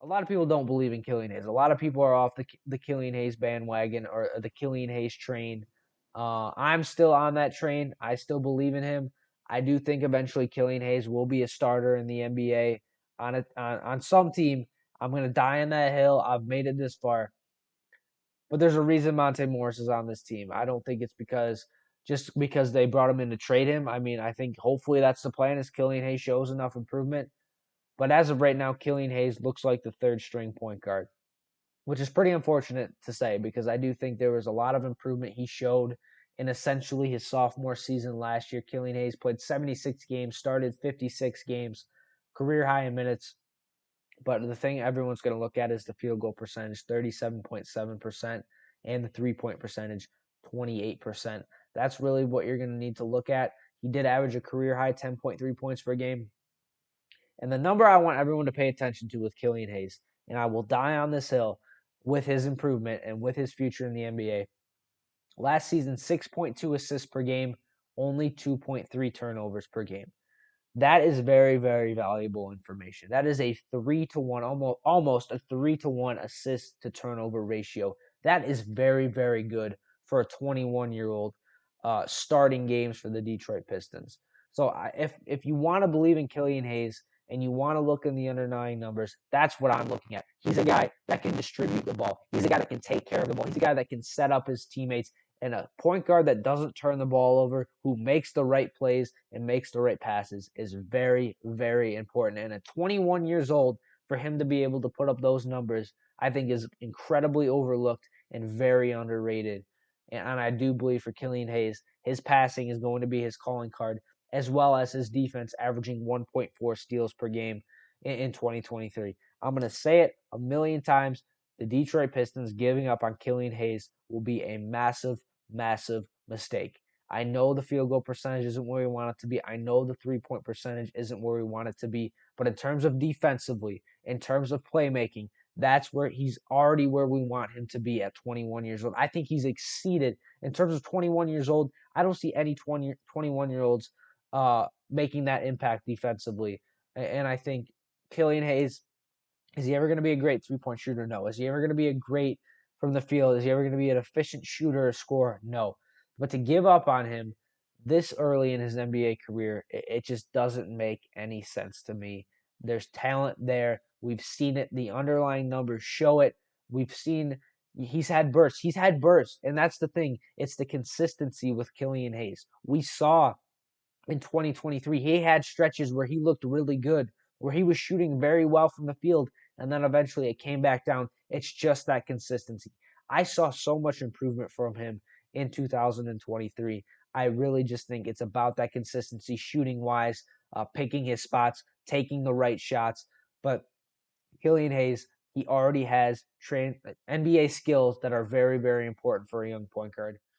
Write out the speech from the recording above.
a lot of people don't believe in Killian Hayes. A lot of people are off the Killian Hayes bandwagon or the Killian Hayes train. I'm still on that train. I still believe in him. I do think eventually Killian Hayes will be a starter in the NBA on some team. I'm gonna die on that hill. I've made it this far, but there's a reason Monte Morris is on this team. I don't think it's just because they brought him in to trade him. I mean, I think hopefully that's the plan. Is Killian Hayes shows enough improvement, but as of right now, Killian Hayes looks like the third string point guard, which is pretty unfortunate to say because I do think there was a lot of improvement he showed in essentially his sophomore season last year. Killian Hayes played 76 games, started 56 games, career high in minutes. But the thing everyone's going to look at is the field goal percentage, 37.7%, and the 3-point percentage, 28%. That's really what you're going to need to look at. He did average a career high 10.3 points per game. And the number I want everyone to pay attention to with Killian Hayes, and I will die on this hill with his improvement and with his future in the NBA. Last season, 6.2 assists per game, only 2.3 turnovers per game. That is very, very valuable information. That is a 3-to-1, almost a 3-to-1 assist to turnover ratio. That is very, very good for a 21-year-old starting games for the Detroit Pistons. So if you want to believe in Killian Hayes and you want to look in the underlying numbers, that's what I'm looking at. He's a guy that can distribute the ball. He's a guy that can take care of the ball. He's a guy that can set up his teammates, and a point guard that doesn't turn the ball over, who makes the right plays and makes the right passes is very, very important. And at 21 years old, for him to be able to put up those numbers, I think is incredibly overlooked and very underrated. And I do believe for Killian Hayes, his passing is going to be his calling card, as well as his defense averaging 1.4 steals per game in 2023. I'm going to say it a million times. The Detroit Pistons giving up on Killian Hayes will be a massive, massive mistake. I know the field goal percentage isn't where we want it to be. I know the 3-point percentage isn't where we want it to be. But in terms of defensively, in terms of playmaking, that's where he's already where we want him to be at 21 years old. I think he's exceeded in terms of 21 years old. I don't see any 21-year-olds making that impact defensively. And I think Killian Hayes, is he ever going to be a great 3-point shooter? No. Is he ever going to be a great from the field? Is he ever going to be an efficient shooter or scorer? No. But to give up on him this early in his NBA career, it just doesn't make any sense to me. There's talent there. We've seen it. The underlying numbers show it. We've seen he's had bursts. He's had bursts. And that's the thing. It's the consistency with Killian Hayes. We saw in 2023, he had stretches where he looked really good, where he was shooting very well from the field, and then eventually it came back down. It's just that consistency. I saw so much improvement from him in 2023. I really just think it's about that consistency, shooting wise, picking his spots, taking the right shots. But Killian Hayes, he already has NBA skills that are very, very important for a young point guard.